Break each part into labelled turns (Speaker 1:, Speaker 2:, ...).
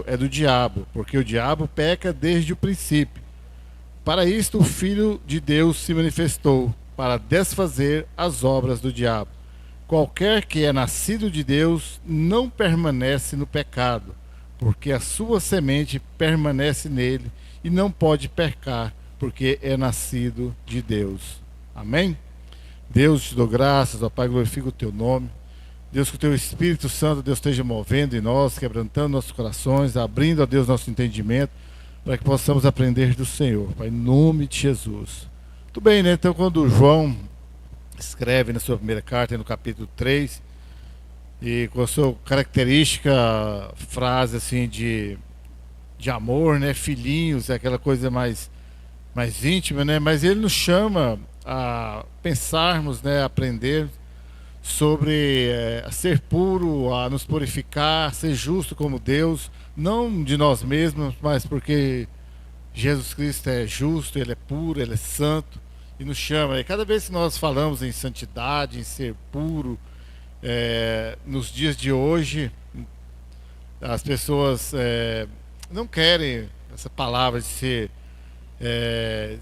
Speaker 1: é do diabo, porque o diabo peca desde o princípio. Para isto o Filho de Deus se manifestou, para desfazer as obras do diabo. Qualquer que é nascido de Deus não permanece no pecado, porque a sua semente permanece nele e não pode pecar, porque é nascido de Deus. Amém? Deus, te dou graças, ó Pai, glorifico o teu nome. Deus, que o teu Espírito Santo, Deus, esteja movendo em nós, quebrantando nossos corações, abrindo, ó Deus, nosso entendimento, para que possamos aprender do Senhor, Pai, em nome de Jesus. Tudo bem, né? Então, quando João escreve na sua primeira carta, no capítulo 3, e com a sua característica frase assim de amor, né? Filhinhos, é aquela coisa mais íntima, né? Mas ele nos chama a pensarmos, né? A aprender sobre a ser puro, a nos purificar, a ser justo como Deus, não de nós mesmos, mas porque Jesus Cristo é justo, Ele é puro, Ele é santo e nos chama. E cada vez que nós falamos em santidade, em ser puro, nos dias de hoje, as pessoas não querem essa palavra de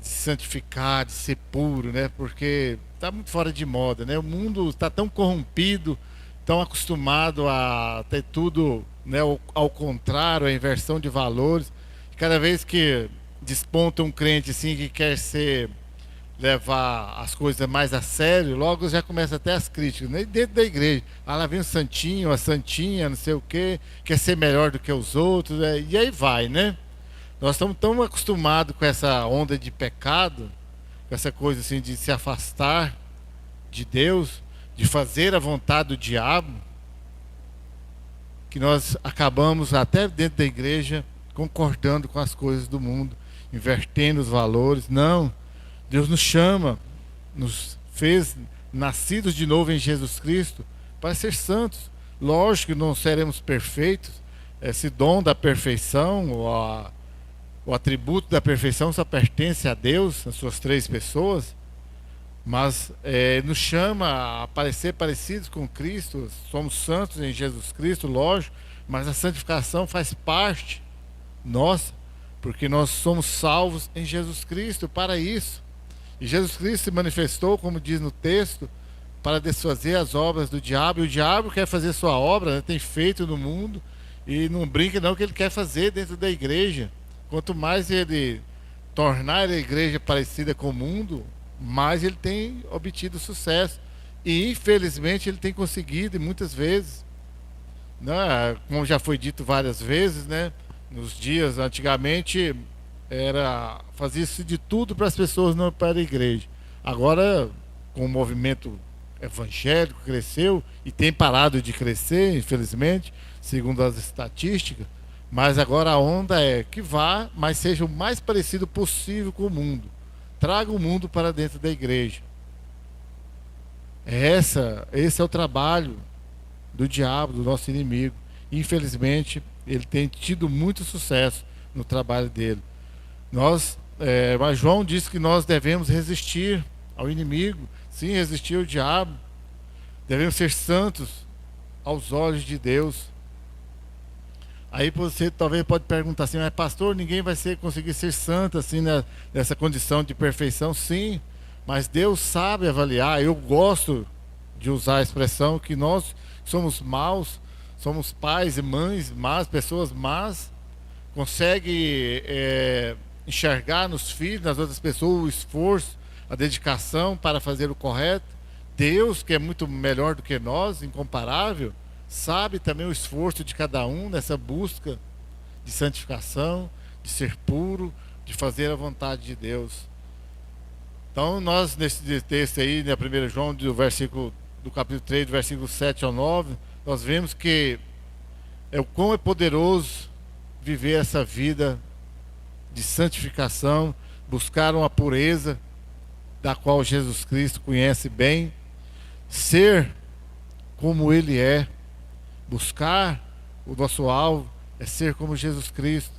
Speaker 1: santificar, de ser puro, né? Porque está muito fora de moda, né? O mundo está tão corrompido, tão acostumado a ter tudo, né, ao contrário, a inversão de valores. Cada vez que desponta um crente assim que quer levar as coisas mais a sério, logo já começa até as críticas, né? E dentro da igreja, lá vem o santinho, a santinha, não sei o quê, quer ser melhor do que os outros, né? E aí vai, né? Nós estamos tão acostumados com essa onda de pecado, com essa coisa assim de se afastar de Deus, de fazer a vontade do diabo, que nós acabamos até dentro da igreja concordando com as coisas do mundo, invertendo os valores. Não, Deus nos chama, nos fez nascidos de novo em Jesus Cristo para ser santos. Lógico que não seremos perfeitos, esse dom da perfeição, o atributo da perfeição só pertence a Deus, as suas três pessoas, mas nos chama a parecer parecidos com Cristo. Somos santos em Jesus Cristo, lógico, mas a santificação faz parte nossa, porque nós somos salvos em Jesus Cristo para isso. E Jesus Cristo se manifestou, como diz no texto, para desfazer as obras do diabo. E o diabo quer fazer sua obra, né, tem feito no mundo, e não brinca não que ele quer fazer dentro da igreja. Quanto mais ele tornar a igreja parecida com o mundo, mais ele tem obtido sucesso. E infelizmente ele tem conseguido, e muitas vezes, né, como já foi dito várias vezes, né, nos dias antigamente fazia-se de tudo para as pessoas não ir para a igreja. Agora, com o movimento evangélico cresceu e tem parado de crescer, infelizmente, segundo as estatísticas. Mas agora a onda é que vá, mas seja o mais parecido possível com o mundo. Traga o mundo para dentro da igreja. Esse é o trabalho do diabo, do nosso inimigo. Infelizmente, ele tem tido muito sucesso no trabalho dele. Mas João diz que nós devemos resistir ao inimigo, sim, resistir ao diabo. Devemos ser santos aos olhos de Deus. Aí você talvez pode perguntar assim, mas pastor, ninguém vai conseguir ser santo assim, né, nessa condição de perfeição? Sim, mas Deus sabe avaliar. Eu gosto de usar a expressão que nós somos maus, somos pais e mães más, pessoas más, consegue enxergar nos filhos, nas outras pessoas, o esforço, a dedicação para fazer o correto. Deus, que é muito melhor do que nós, incomparável, sabe também o esforço de cada um nessa busca de santificação, de ser puro, de fazer a vontade de Deus. Então nós, nesse texto aí, na 1 João, do capítulo 3, do versículo 7 ao 9, nós vemos que o quão é poderoso viver essa vida de santificação, buscar uma pureza da qual Jesus Cristo conhece bem, ser como Ele é. Buscar o nosso alvo é ser como Jesus Cristo.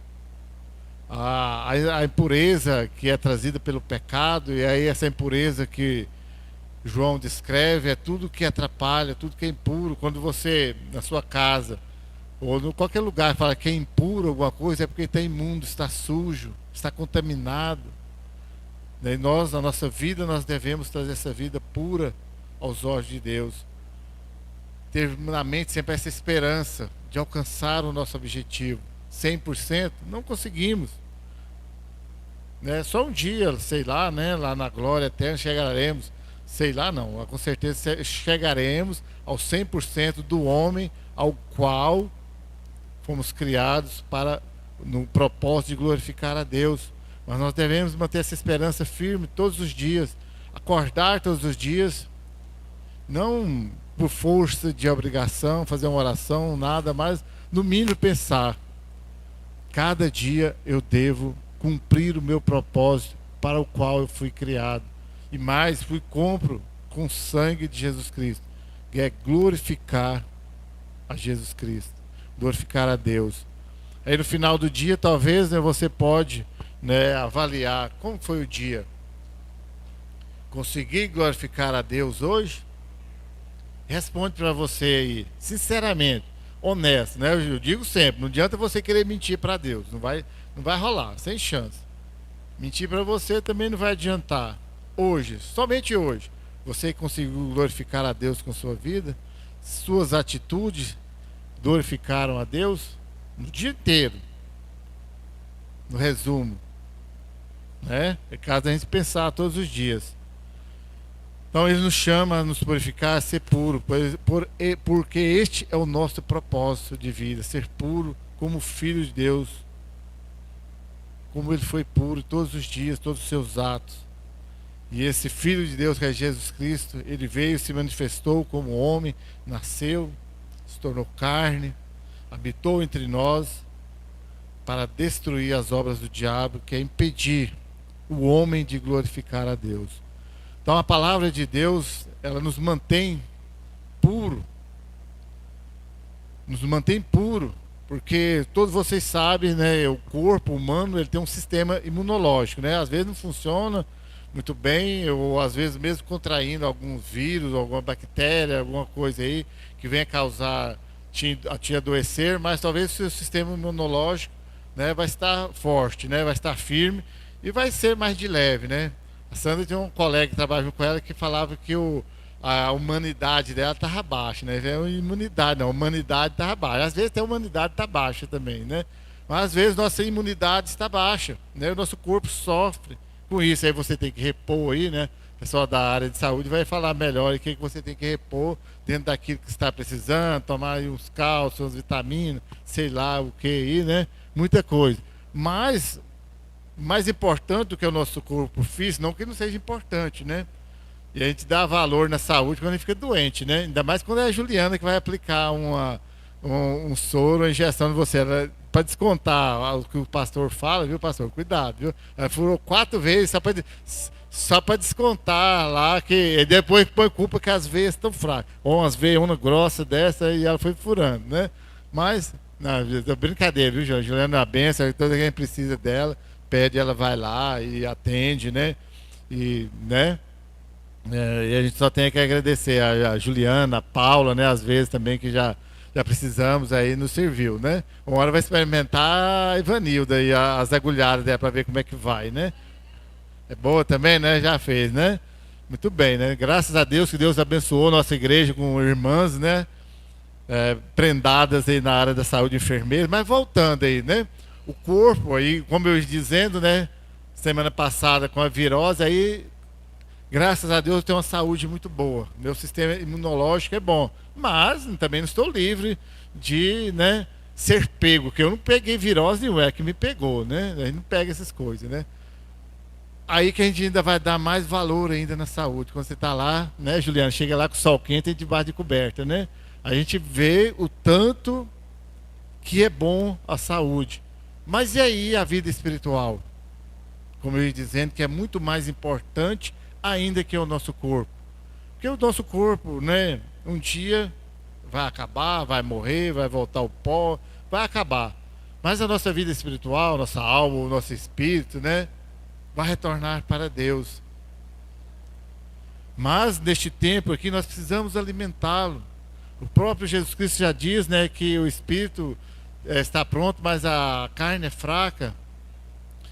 Speaker 1: A impureza que é trazida pelo pecado, e aí essa impureza que João descreve, é tudo que atrapalha, tudo que é impuro. Quando você, na sua casa, ou em qualquer lugar, fala que é impuro alguma coisa, é porque está imundo, está sujo, está contaminado. E nós, na nossa vida, nós devemos trazer essa vida pura aos olhos de Deus. Ter na mente sempre essa esperança de alcançar o nosso objetivo. 100%, não conseguimos. Né? Só um dia, sei lá, né? Lá na glória eterna chegaremos. Sei lá, não. Com certeza chegaremos ao 100% do homem ao qual fomos criados para, no propósito de glorificar a Deus. Mas nós devemos manter essa esperança firme todos os dias. Acordar todos os dias. Não por força de obrigação, fazer uma oração, nada, mas no mínimo pensar. Cada dia eu devo cumprir o meu propósito para o qual eu fui criado. E mais, compro com o sangue de Jesus Cristo. Que é glorificar a Jesus Cristo. Glorificar a Deus. Aí no final do dia, talvez, né, você pode, né, avaliar como foi o dia. Consegui glorificar a Deus hoje? Responde para você aí, sinceramente, honesto, né? Eu digo sempre, não adianta você querer mentir para Deus, não vai rolar, sem chance. Mentir para você também não vai adiantar. Hoje, somente hoje, você conseguiu glorificar a Deus com sua vida? Suas atitudes glorificaram a Deus no dia inteiro? No resumo, né? É caso a gente pensar todos os dias. Então ele nos chama a nos purificar, a ser puro, porque este é o nosso propósito de vida, ser puro como filho de Deus, como ele foi puro todos os dias, todos os seus atos. E esse Filho de Deus, que é Jesus Cristo, ele veio, se manifestou como homem, nasceu, se tornou carne, habitou entre nós para destruir as obras do diabo, que é impedir o homem de glorificar a Deus. Então a palavra de Deus, ela nos mantém puro. Nos mantém puro, porque todos vocês sabem, né, o corpo humano, ele tem um sistema imunológico, né? Às vezes não funciona muito bem, ou às vezes mesmo contraindo algum vírus, alguma bactéria, alguma coisa aí que venha causar te adoecer, mas talvez o seu sistema imunológico, né, vai estar forte, né, vai estar firme e vai ser mais de leve, né? A Sandra tinha um colega que trabalhava com ela que falava que a humanidade dela estava baixa, né? A imunidade, não, a humanidade estava baixa. Às vezes até a humanidade está baixa também, né? Mas às vezes nossa imunidade está baixa, né? O nosso corpo sofre com isso. Aí você tem que repor aí, né? O pessoal da área de saúde vai falar melhor o que você tem que repor dentro daquilo que você está precisando, tomar aí uns cálcios, umas vitaminas, sei lá o que aí, né? Muita coisa. Mas mais importante do que o nosso corpo físico, não que não seja importante, né? E a gente dá valor na saúde quando a gente fica doente, né? Ainda mais quando é a Juliana que vai aplicar um soro, uma injeção em você. Para descontar o que o pastor fala, viu, pastor? Cuidado, viu? Ela furou 4 vezes só para descontar lá, que depois põe culpa que as veias estão fracas. Ou umas veias, uma grossa dessa, e ela foi furando, né? Mas, não, brincadeira, viu, Juliana? Juliana é uma benção, toda quem precisa dela, pede, ela vai lá e atende, né? E, né? E a gente só tem que agradecer a Juliana, a Paula, né? Às vezes também que já precisamos aí, nos serviu, né? Uma hora vai experimentar a Ivanilda e as agulhadas dela para ver como é que vai, né? É boa também, né? Já fez, né? Muito bem, né? Graças a Deus que Deus abençoou nossa igreja com irmãs, né? Prendadas aí na área da saúde, enfermeiras. Mas voltando aí, né? O corpo aí, como eu ia dizendo, né? Semana passada com a virose, aí graças a Deus eu tenho uma saúde muito boa. Meu sistema imunológico é bom. Mas também não estou livre de, né, ser pego. Porque eu não peguei virose nenhuma, é que me pegou, né? A gente não pega essas coisas, né? Aí que a gente ainda vai dar mais valor ainda na saúde. Quando você está lá, né, Juliana? Chega lá com o sol quente e debaixo de coberta, né? A gente vê o tanto que é bom a saúde. Mas e aí a vida espiritual? Como eu ia dizendo, que é muito mais importante ainda que o nosso corpo. Porque o nosso corpo, né, um dia vai acabar, vai morrer, vai voltar ao pó, vai acabar. Mas a nossa vida espiritual, nossa alma, o nosso espírito, né, vai retornar para Deus. Mas neste tempo aqui nós precisamos alimentá-lo. O próprio Jesus Cristo já diz, né, que o espírito está pronto, mas a carne é fraca.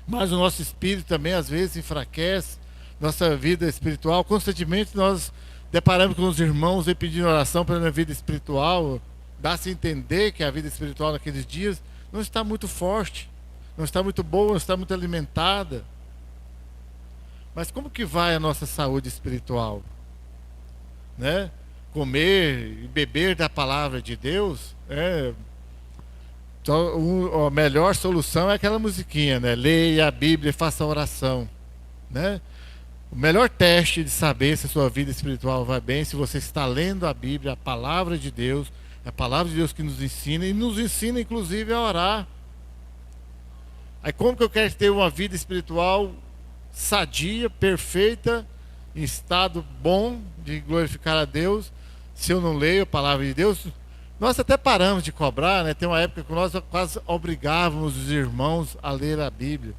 Speaker 1: Mas o nosso espírito também às vezes enfraquece. Nossa vida espiritual, constantemente nós deparamos com os irmãos e pedindo oração pela vida espiritual. Dá-se a entender que a vida espiritual naqueles dias não está muito forte, não está muito boa, não está muito alimentada. Mas como que vai a nossa saúde espiritual? Né? Comer e beber da palavra de Deus, a melhor solução é aquela musiquinha, né? Leia a Bíblia e faça oração, né? O melhor teste de saber se a sua vida espiritual vai bem, se você está lendo a Bíblia, a palavra de Deus, é a palavra de Deus que nos ensina, e nos ensina inclusive a orar. Aí como que eu quero ter uma vida espiritual sadia, perfeita, em estado bom de glorificar a Deus, se eu não leio a palavra de Deus? Nós até paramos de cobrar, né? Tem uma época que nós quase obrigávamos os irmãos a ler a Bíblia.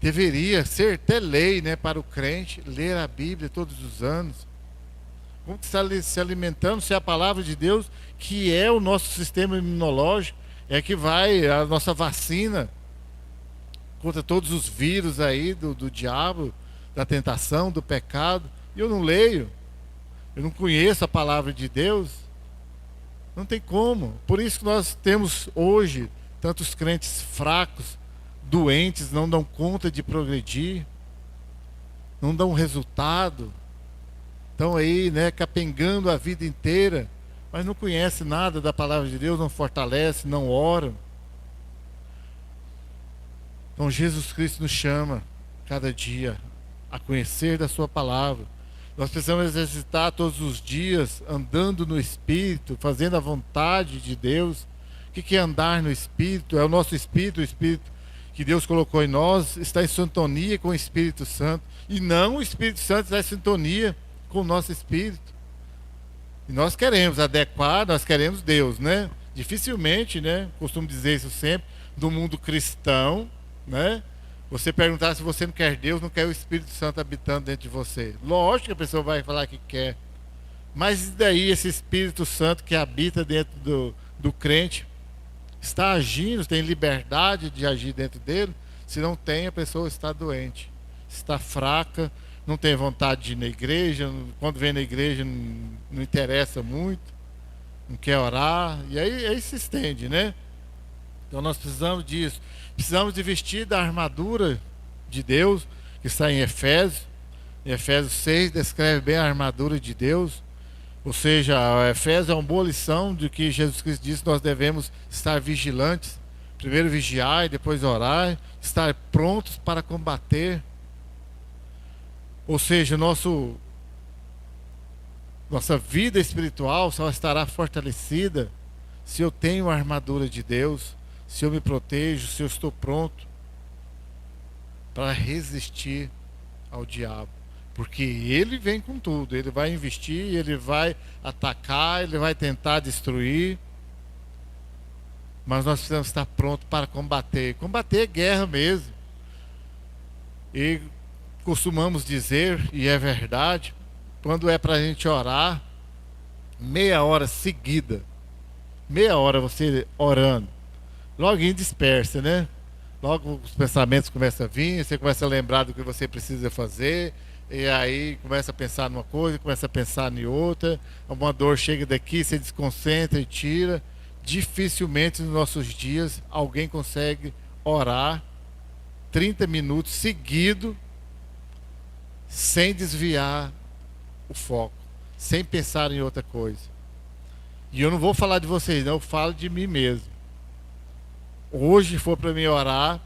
Speaker 1: Deveria ser até lei, né, para o crente ler a Bíblia todos os anos. Como que está se alimentando se a palavra de Deus, que é o nosso sistema imunológico, é que vai a nossa vacina contra todos os vírus aí do diabo, da tentação, do pecado. E eu não leio, eu não conheço a palavra de Deus, não tem como. Por isso que nós temos hoje tantos crentes fracos, doentes, não dão conta de progredir, não dão resultado, estão aí, né, capengando a vida inteira, mas não conhecem nada da palavra de Deus, não fortalece, não oram. Então Jesus Cristo nos chama cada dia a conhecer da sua palavra. Nós precisamos exercitar todos os dias, andando no Espírito, fazendo a vontade de Deus. O que é andar no Espírito? É o nosso Espírito, o Espírito que Deus colocou em nós, está em sintonia com o Espírito Santo. E não o Espírito Santo está em sintonia com o nosso Espírito. E nós queremos adequar, nós queremos Deus, né? Dificilmente, né? Costumo dizer isso sempre, do mundo cristão, né? Você perguntar se você não quer Deus, não quer o Espírito Santo habitando dentro de você. Lógico que a pessoa vai falar que quer. Mas e daí esse Espírito Santo que habita dentro do crente está agindo, tem liberdade de agir dentro dele? Se não tem, a pessoa está doente, está fraca, não tem vontade de ir na igreja, quando vem na igreja não interessa muito, não quer orar, e aí se estende, né? Então nós precisamos disso. Precisamos de vestir da armadura de Deus, que está em Efésios. Em Efésios 6 descreve bem a armadura de Deus. Ou seja, Efésios é uma boa lição de que Jesus Cristo disse que nós devemos estar vigilantes. Primeiro vigiar e depois orar. Estar prontos para combater. Ou seja, nossa vida espiritual só estará fortalecida se eu tenho a armadura de Deus, se eu me protejo, se eu estou pronto para resistir ao diabo. Porque ele vem com tudo, ele vai investir, ele vai atacar, ele vai tentar destruir. Mas nós precisamos estar prontos para combater. Combater é guerra mesmo. E costumamos dizer, e é verdade, quando é para a gente orar, meia hora seguida, meia hora você orando, logo dispersa, né? Logo os pensamentos começam a vir, você começa a lembrar do que você precisa fazer, e aí começa a pensar numa coisa, começa a pensar em outra, uma dor chega daqui, você desconcentra e tira. Dificilmente nos nossos dias alguém consegue orar 30 minutos seguido sem desviar o foco, sem pensar em outra coisa. E eu não vou falar de vocês, não, eu falo de mim mesmo. Hoje for para mim orar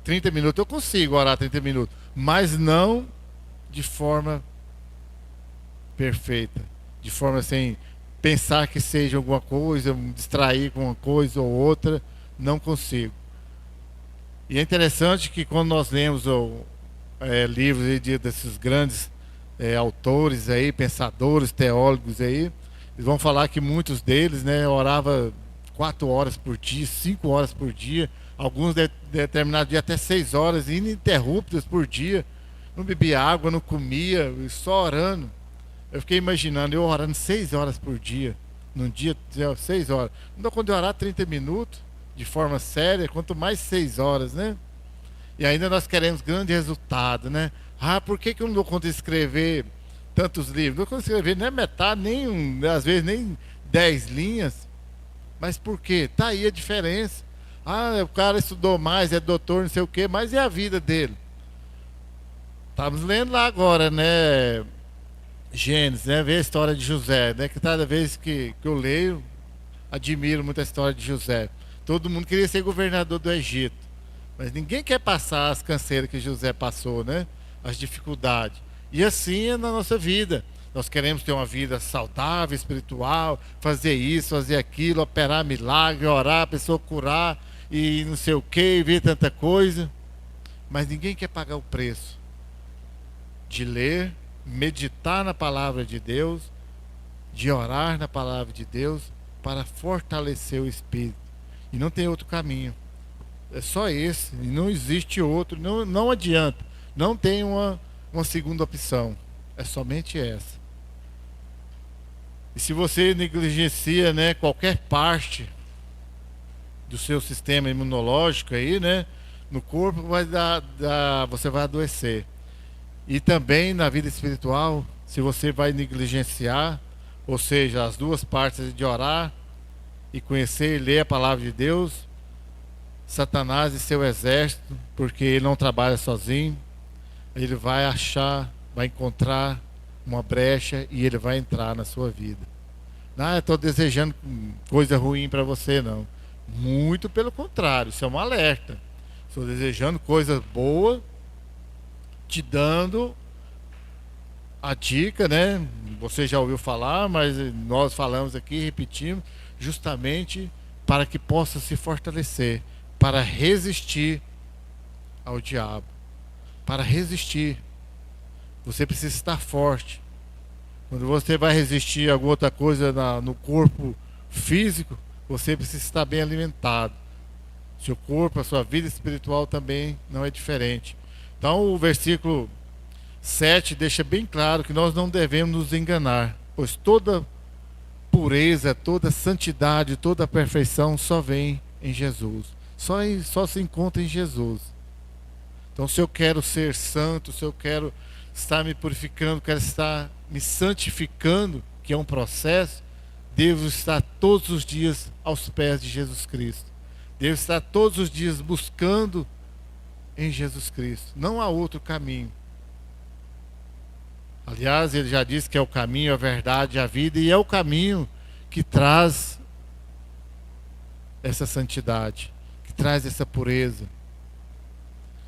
Speaker 1: 30 minutos, eu consigo orar 30 minutos, mas não de forma perfeita, de forma sem pensar que seja alguma coisa, me distrair com uma coisa ou outra, não consigo. E é interessante que quando nós lemos livros aí desses grandes autores aí, pensadores, teólogos aí, eles vão falar que muitos deles, né, oravam 4 horas por dia, 5 horas por dia, alguns determinados dias até 6 horas ininterruptas por dia, não bebia água, não comia, só orando. Eu fiquei imaginando, eu orando 6 horas por dia, num dia, 6 horas. Não, quando eu orar 30 minutos, de forma séria, quanto mais 6 horas, né? E ainda nós queremos grande resultado, né? Ah, por que eu não dou conta de escrever tantos livros? Não dou conta de escrever nem metade, às vezes nem 10 linhas. Mas por quê? Tá aí a diferença. Ah, o cara estudou mais, é doutor, não sei o quê, mas e a vida dele? Estamos lendo lá agora, né? Gênesis, né? Ver a história de José, né? Que cada vez que eu leio, admiro muito a história de José. Todo mundo queria ser governador do Egito, mas ninguém quer passar as canseiras que José passou, né? As dificuldades. E assim é na nossa vida. Nós queremos ter uma vida saudável, espiritual, fazer isso, fazer aquilo, operar milagre, orar, a pessoa curar e não sei o que, ver tanta coisa. Mas ninguém quer pagar o preço de ler, meditar na palavra de Deus, de orar na palavra de Deus para fortalecer o espírito. E não tem outro caminho. É só esse, e não existe outro, não adianta. Não tem uma segunda opção. É somente essa. E se você negligencia, né, qualquer parte do seu sistema imunológico aí, né, no corpo, você vai adoecer. E também na vida espiritual, se você vai negligenciar, ou seja, as duas partes de orar e conhecer e ler a palavra de Deus, Satanás e seu exército, porque ele não trabalha sozinho, ele vai achar, vai encontrar uma brecha e ele vai entrar na sua vida. Não, eu estou desejando coisa ruim para você, não. Muito pelo contrário, isso é um alerta. Estou desejando coisa boa, te dando a dica, né? Você já ouviu falar, mas nós falamos aqui, repetimos, justamente para que possa se fortalecer, para resistir ao diabo. Para resistir, você precisa estar forte. Quando você vai resistir a alguma outra coisa no corpo físico, você precisa estar bem alimentado. Seu corpo, a sua vida espiritual também não é diferente. Então o versículo 7 deixa bem claro que nós não devemos nos enganar, pois toda pureza, toda santidade, toda perfeição só vem em Jesus. Só se encontra em Jesus. Então se eu quero ser santo, se eu quero estar me purificando, quero estar me santificando, que é um processo, devo estar todos os dias aos pés de Jesus Cristo. Devo estar todos os dias buscando em Jesus Cristo. Não há outro caminho. Aliás, ele já disse que é o caminho, a verdade, a vida, e é o caminho que traz essa santidade, que traz essa pureza,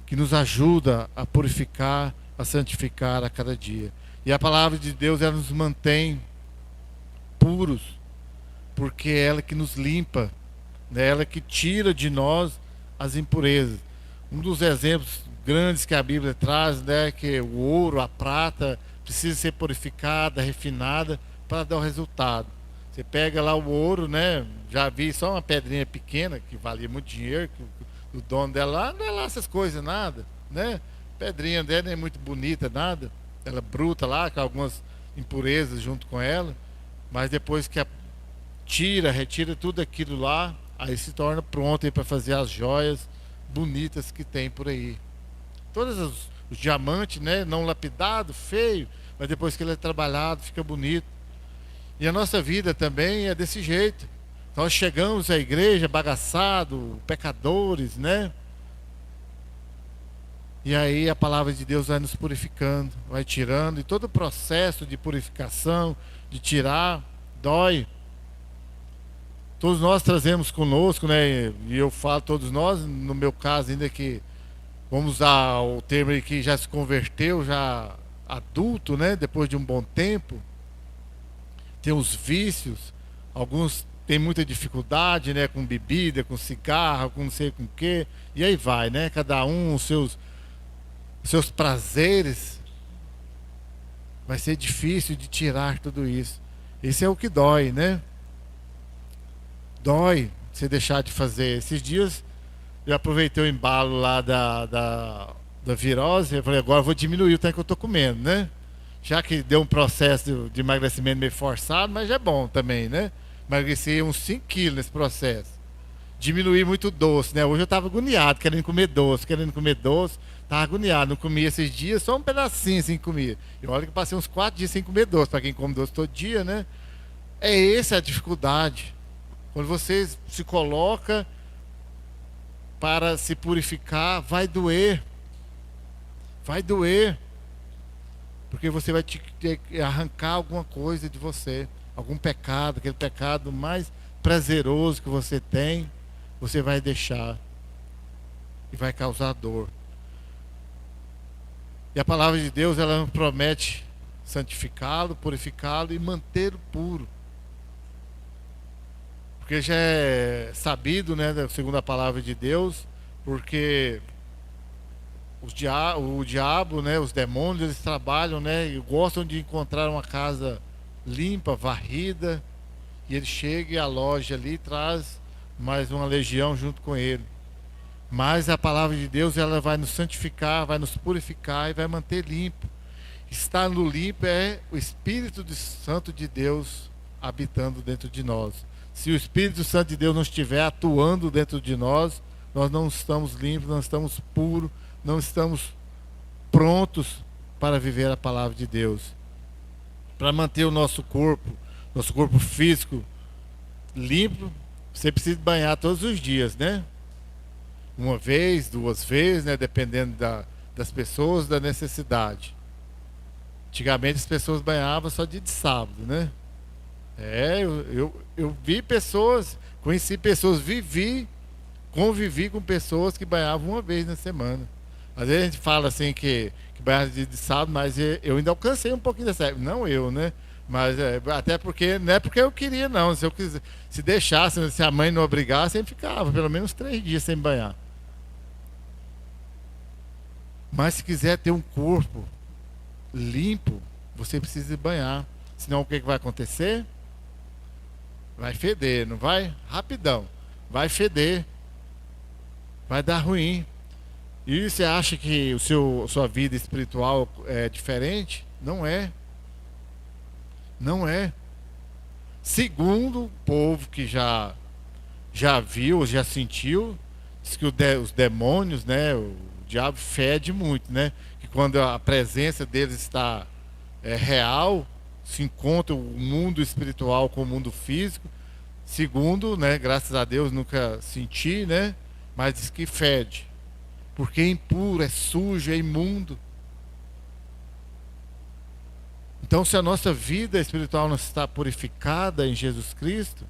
Speaker 1: que nos ajuda a purificar, a santificar a cada dia. E a palavra de Deus, ela nos mantém puros, porque é ela que nos limpa, é ela que tira de nós as impurezas. Um dos exemplos grandes que a Bíblia traz, né, que o ouro, a prata, precisa ser purificada, refinada para dar o resultado. Você pega lá o ouro, né, já vi só uma pedrinha pequena que valia muito dinheiro, que o dono dela lá, não é lá essas coisas, nada, né? Pedrinha dela não é muito bonita, nada. Ela bruta lá, com algumas impurezas junto com ela, mas depois que retira tudo aquilo lá, aí se torna pronto para fazer as joias bonitas que tem por aí. Todos os diamantes, né, não lapidado, feio, mas depois que ele é trabalhado, fica bonito. E a nossa vida também é desse jeito. Nós chegamos à igreja bagaçado, pecadores, né? E aí a palavra de Deus vai nos purificando, vai tirando, e todo o processo de purificação, de tirar, dói. Todos nós trazemos conosco, né? E eu falo todos nós, no meu caso ainda que, vamos usar o termo aí, que já se converteu, já adulto, né? Depois de um bom tempo, tem os vícios, alguns têm muita dificuldade, né? Com bebida, com cigarro, com não sei com o quê, e aí vai, né? Cada um os seus prazeres. Vai ser difícil de tirar tudo isso. Esse é o que dói, né? Dói você deixar de fazer. Esses dias eu aproveitei o embalo lá da virose. Eu falei, agora eu vou diminuir o tanto que eu estou comendo, né? Já que deu um processo de emagrecimento meio forçado, mas é bom também, né? Emagreci uns 5 quilos nesse processo. Diminuir muito doce, né? Hoje eu estava agoniado, querendo comer doce, Estava agoniado, não comia esses dias, só um pedacinho assim comia. E olha que eu passei uns 4 dias sem comer doce, para quem come doce todo dia, né? É essa a dificuldade. Quando você se coloca para se purificar, vai doer. Vai doer. Porque você vai ter que arrancar alguma coisa de você. Algum pecado, aquele pecado mais prazeroso que você tem, você vai deixar. E vai causar dor. E a palavra de Deus, ela promete santificá-lo, purificá-lo e mantê-lo puro. Porque já é sabido, né, segundo a palavra de Deus, porque o diabo, né, os demônios, eles trabalham, né, e gostam de encontrar uma casa limpa, varrida, e ele chega e aloja ali e traz mais uma legião junto com ele. Mas a palavra de Deus, ela vai nos santificar, vai nos purificar e vai manter limpo. Estar no limpo é o Espírito Santo de Deus habitando dentro de nós. Se o Espírito Santo de Deus não estiver atuando dentro de nós, nós não estamos limpos, não estamos puros, não estamos prontos para viver a palavra de Deus. Para manter o nosso corpo físico limpo, você precisa banhar todos os dias, né? Uma vez, 2 vezes, né? Dependendo das pessoas, da necessidade. Antigamente as pessoas banhavam só dia de sábado, né? Eu vi pessoas, conheci pessoas, convivi com pessoas que banhavam uma vez na semana. Às vezes a gente fala assim que banhava dia de sábado, mas eu ainda alcancei um pouquinho dessa época. Não eu, né? Mas até porque, não é porque eu queria, não. Se eu quisesse, se deixasse, se a mãe não obrigasse, eu ficava pelo menos 3 dias sem banhar. Mas se quiser ter um corpo limpo, você precisa banhar. Senão o que vai acontecer? Vai feder, não vai? Rapidão. Vai feder. Vai dar ruim. E você acha que sua vida espiritual é diferente? Não é. Não é. Segundo o povo que já viu, já sentiu, diz que os demônios, né, o diabo fede muito, né? Que quando a presença deles está real, se encontra o mundo espiritual com o mundo físico. Segundo, né, graças a Deus nunca senti, né? Mas diz que fede. Porque é impuro, é sujo, é imundo. Então, se a nossa vida espiritual não está purificada em Jesus Cristo,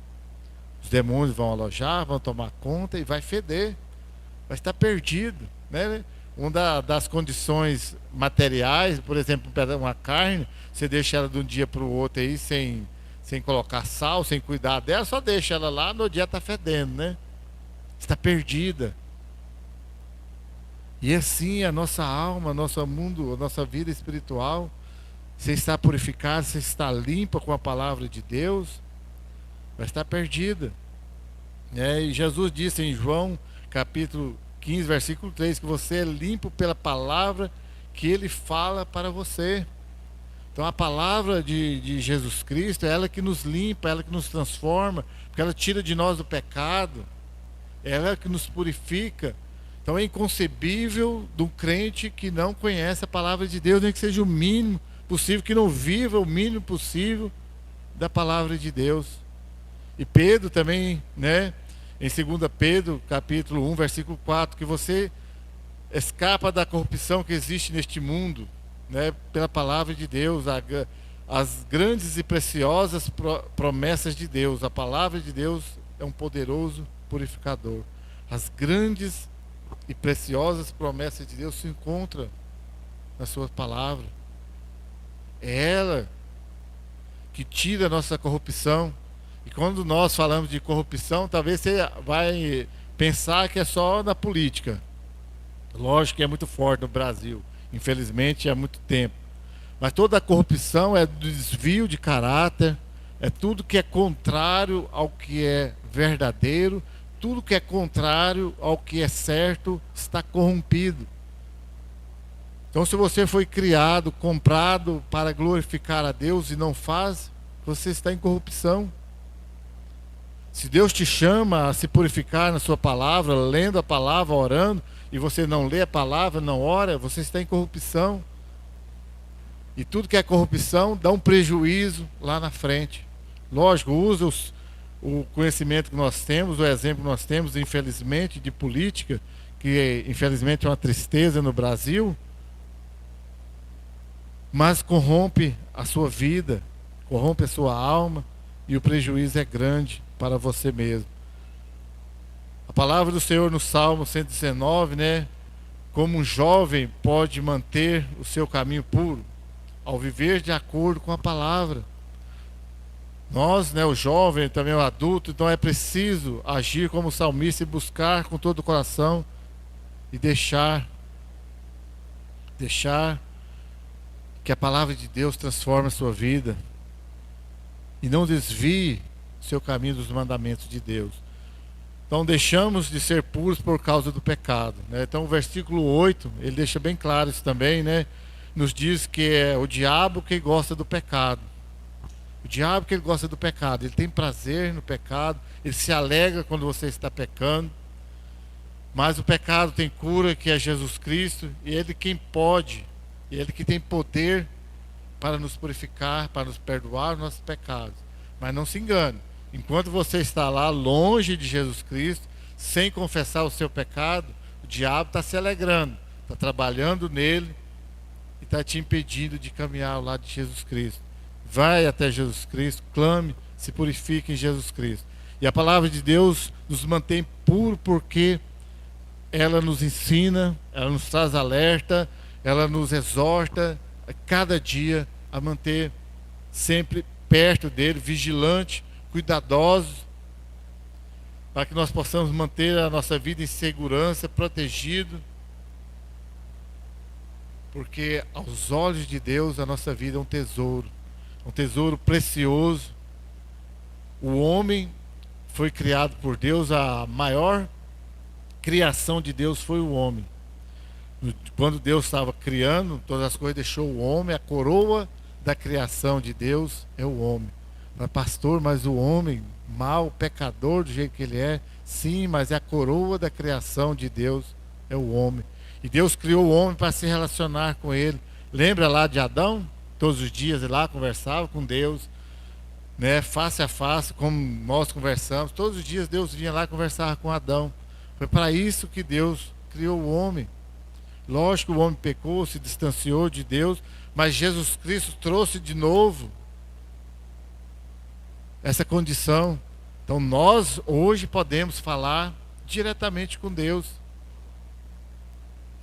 Speaker 1: os demônios vão alojar, vão tomar conta e vai feder. Vai estar perdido, né? Uma das condições materiais, por exemplo, uma carne, você deixa ela de um dia para o outro aí sem colocar sal, sem cuidar dela, só deixa ela lá, no dia está fedendo, né? Está perdida. E assim a nossa alma, nosso mundo, a nossa vida espiritual, você está purificado, você está limpa com a palavra de Deus, vai estar perdida. E Jesus disse em João capítulo 15, versículo 3, que você é limpo pela palavra que Ele fala para você. Então a palavra de Jesus Cristo é ela que nos limpa, ela que nos transforma, porque ela tira de nós o pecado, é ela que nos purifica. Então é inconcebível de um crente que não conhece a palavra de Deus, nem que seja o mínimo possível, que não viva o mínimo possível da palavra de Deus. E Pedro também, né, em 2 Pedro, capítulo 1, versículo 4, que você escapa da corrupção que existe neste mundo, né, pela palavra de Deus, as grandes e preciosas promessas de Deus. A palavra de Deus é um poderoso purificador. As grandes e preciosas promessas de Deus se encontram na sua palavra. É ela que tira a nossa corrupção. E quando nós falamos de corrupção, talvez você vai pensar que é só na política. Lógico que é muito forte no Brasil, infelizmente há muito tempo. Mas toda a corrupção é do desvio de caráter, é tudo que é contrário ao que é verdadeiro, tudo que é contrário ao que é certo está corrompido. Então, se você foi criado, comprado para glorificar a Deus e não faz, você está em corrupção. Se Deus te chama a se purificar na sua palavra, lendo a palavra, orando, e você não lê a palavra, não ora, você está em corrupção. E tudo que é corrupção dá um prejuízo lá na frente. Lógico, usa o conhecimento que nós temos, o exemplo que nós temos, infelizmente, de política, que infelizmente é uma tristeza no Brasil, mas corrompe a sua vida, corrompe a sua alma, e o prejuízo é grande para você mesmo. A palavra do Senhor no Salmo 119, né? Como um jovem pode manter o seu caminho puro? Ao viver de acordo com a palavra. Nós, né, o jovem, também o adulto, então é preciso agir como salmista e buscar com todo o coração e deixar que a palavra de Deus transforme a sua vida e não desvie o seu caminho dos mandamentos de Deus. Então deixamos de ser puros por causa do pecado, né? Então o versículo 8, ele deixa bem claro isso também, né? Nos diz que é o diabo que gosta do pecado. O diabo que ele gosta do pecado, ele tem prazer no pecado, ele se alegra quando você está pecando. Mas o pecado tem cura, que é Jesus Cristo, e ele quem pode, e ele que tem poder para nos purificar, para nos perdoar os nossos pecados. Mas não se engane, enquanto você está lá longe de Jesus Cristo, sem confessar o seu pecado, o diabo está se alegrando, está trabalhando nele e está te impedindo de caminhar ao lado de Jesus Cristo. Vai até Jesus Cristo, clame, se purifique em Jesus Cristo. E a palavra de Deus nos mantém puros porque ela nos ensina, ela nos traz alerta, ela nos exorta a cada dia a manter sempre perto dele, vigilante, cuidadosos, para que nós possamos manter a nossa vida em segurança, protegido, porque aos olhos de Deus a nossa vida é um tesouro precioso. O homem foi criado por Deus, a maior criação de Deus foi o homem. Quando Deus estava criando todas as coisas, deixou o homem, a coroa da criação de Deus é o homem. Mas pastor, mas o homem mau, pecador do jeito que ele é, sim, mas é a coroa da criação de Deus é o homem. E Deus criou o homem para se relacionar com ele. Lembra lá de Adão? Todos os dias ele lá conversava com Deus, né, face a face, como nós conversamos. Todos os dias Deus vinha lá conversar com Adão. Foi para isso que Deus criou o homem. Lógico que o homem pecou, se distanciou de Deus, mas Jesus Cristo trouxe de novo essa condição. Então nós hoje podemos falar diretamente com Deus.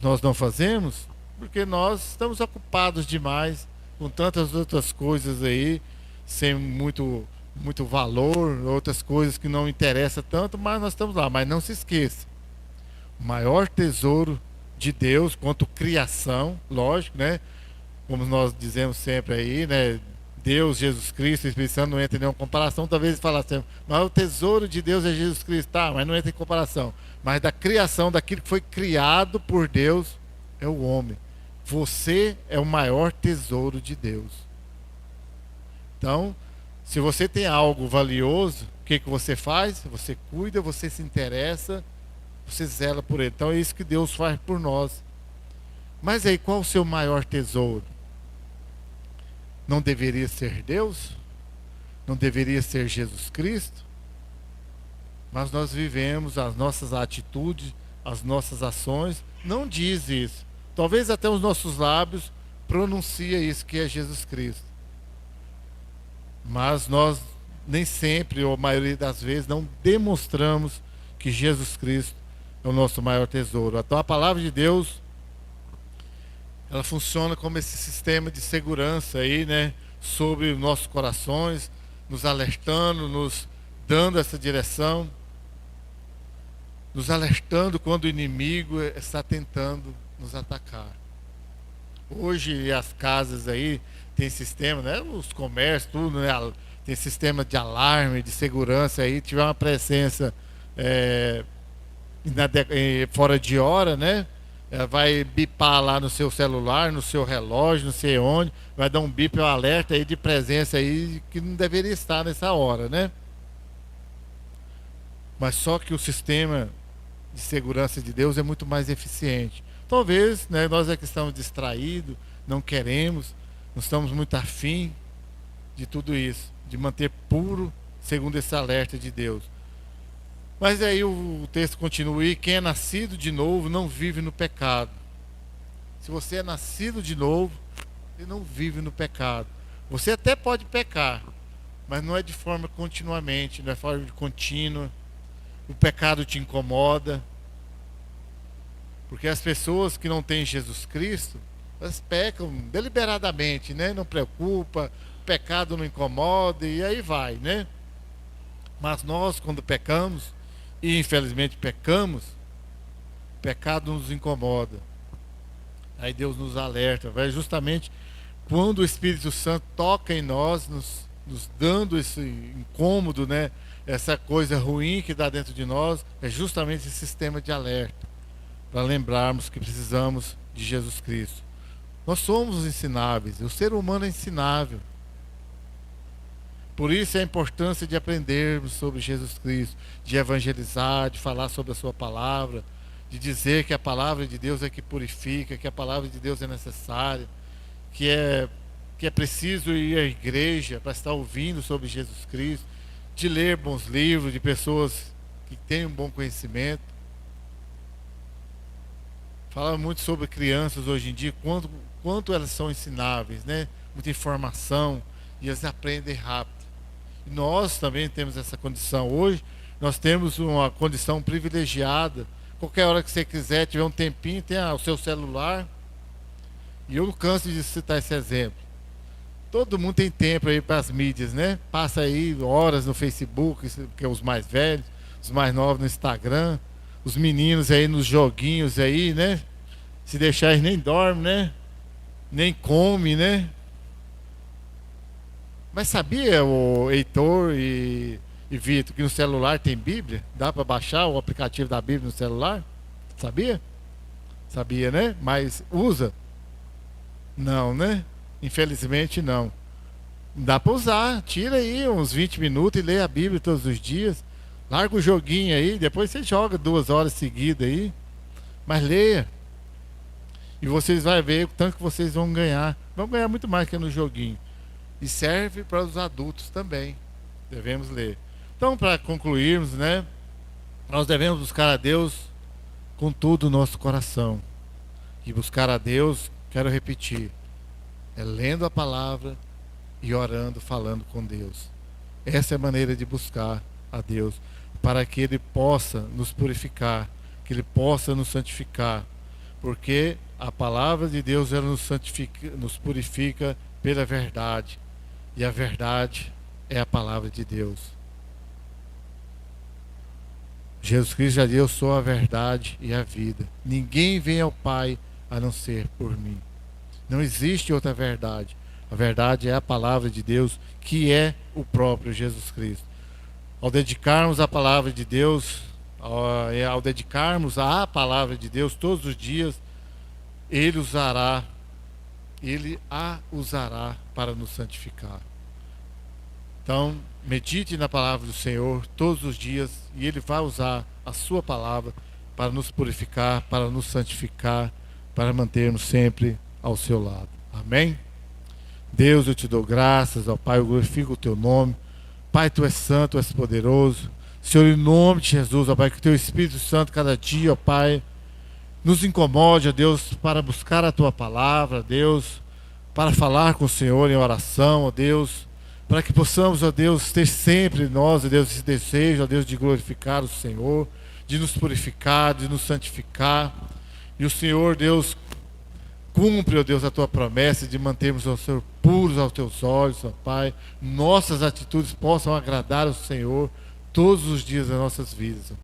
Speaker 1: Nós não fazemos porque nós estamos ocupados demais com tantas outras coisas aí, sem muito valor, outras coisas que não interessam tanto, mas nós estamos lá. Mas não se esqueça, o maior tesouro de Deus quanto criação, lógico, né? Como nós dizemos sempre aí, né? Deus, Jesus Cristo, o Espírito Santo não entra em nenhuma comparação. Talvez falasse, mas o tesouro de Deus é Jesus Cristo, tá? Mas não entra em comparação. Mas da criação, daquilo que foi criado por Deus, é o homem. Você é o maior tesouro de Deus. Então, se você tem algo valioso, o que você faz? Você cuida, você se interessa, você zela por ele. Então é isso que Deus faz por nós. Mas aí, qual o seu maior tesouro? Não deveria ser Deus? Não deveria ser Jesus Cristo? Mas nós vivemos, as nossas atitudes, as nossas ações, não diz isso. Talvez até os nossos lábios pronuncia isso que é Jesus Cristo. Mas nós nem sempre, ou a maioria das vezes, não demonstramos que Jesus Cristo é o nosso maior tesouro. Então a palavra de Deus, ela funciona como esse sistema de segurança aí, né, sobre os nossos corações, nos alertando, nos dando essa direção, nos alertando quando o inimigo está tentando nos atacar. Hoje as casas aí tem sistema, né, os comércios, tudo, né, tem sistema de alarme, de segurança aí, tiver uma presença fora de hora, né, vai bipar lá no seu celular, no seu relógio, não sei onde, vai dar um bip, um alerta aí de presença aí que não deveria estar nessa hora, né? Mas só que o sistema de segurança de Deus é muito mais eficiente. Talvez, né, nós é que estamos distraídos, não queremos, não estamos muito afim de tudo isso, de manter puro segundo esse alerta de Deus. Mas aí o texto continua: e quem é nascido de novo não vive no pecado. Se você é nascido de novo, você não vive no pecado. Você até pode pecar, mas não é de forma continuamente, não é de forma contínua. O pecado te incomoda. Porque as pessoas que não têm Jesus Cristo, elas pecam deliberadamente, né? Não preocupa, o pecado não incomoda e aí vai, né? Mas nós, quando pecamos, e infelizmente pecamos, o pecado nos incomoda. Aí Deus nos alerta, vai justamente quando o Espírito Santo toca em nós, nos dando esse incômodo, né? Essa coisa ruim que dá dentro de nós, é justamente esse sistema de alerta, para lembrarmos que precisamos de Jesus Cristo. Nós somos ensináveis, o ser humano é ensinável. Por isso a importância de aprendermos sobre Jesus Cristo, de evangelizar, de falar sobre a sua palavra, de dizer que a palavra de Deus é que purifica, que a palavra de Deus é necessária, que é preciso ir à igreja para estar ouvindo sobre Jesus Cristo, de ler bons livros, de pessoas que têm um bom conhecimento. Fala muito sobre crianças hoje em dia, quanto elas são ensináveis, né? Muita informação, e elas aprendem rápido. E nós também temos essa condição. Hoje, nós temos uma condição privilegiada. Qualquer hora que você quiser, tiver um tempinho, tem o seu celular. E eu não canso de citar esse exemplo. Todo mundo tem tempo aí para as mídias, né? Passa aí horas no Facebook, que é os mais velhos, os mais novos no Instagram, os meninos aí nos joguinhos aí, né? Se deixar, eles nem dormem, né? Nem come, né? Mas sabia, o Heitor e Vitor, que no celular tem Bíblia? Dá para baixar o aplicativo da Bíblia no celular? Sabia? Sabia, né? Mas usa? Não, né? Infelizmente não. Dá para usar. Tira aí uns 20 minutos e lê a Bíblia todos os dias. Larga o joguinho aí, depois você joga 2 horas seguidas aí. Mas leia. E vocês vão ver o tanto que vocês vão ganhar. Vão ganhar muito mais que no joguinho. E serve para os adultos também. Devemos ler. Então, para concluirmos, né? Nós devemos buscar a Deus com todo o nosso coração. E buscar a Deus, quero repetir, é lendo a palavra e orando, falando com Deus. Essa é a maneira de buscar a Deus, para que Ele possa nos purificar, que Ele possa nos santificar, porque a palavra de Deus ela nos santifica, nos purifica pela verdade, e a verdade é a palavra de Deus. Jesus Cristo já disse: eu sou a verdade e a vida. Ninguém vem ao Pai a não ser por mim. Não existe outra verdade. A verdade é a palavra de Deus, que é o próprio Jesus Cristo. Ao dedicarmos a palavra de Deus, ao dedicarmos à palavra de Deus todos os dias, Ele a usará para nos santificar. Então, medite na palavra do Senhor todos os dias e Ele vai usar a sua palavra para nos purificar, para nos santificar, para mantermos sempre ao seu lado. Amém? Deus, eu te dou graças, ó Pai, eu glorifico o teu nome. Pai, tu és santo, tu és poderoso. Senhor, em nome de Jesus, ó Pai, que o teu Espírito Santo cada dia, ó Pai, nos incomode, ó Deus, para buscar a tua palavra, ó Deus, para falar com o Senhor em oração, ó Deus, para que possamos, ó Deus, ter sempre nós, ó Deus, esse desejo, ó Deus, de glorificar o Senhor, de nos purificar, de nos santificar. E o Senhor, Deus, cumpre, ó Deus, a tua promessa de mantermos, ó Senhor, puros aos teus olhos, ó Pai. Nossas atitudes possam agradar o Senhor todos os dias das nossas vidas.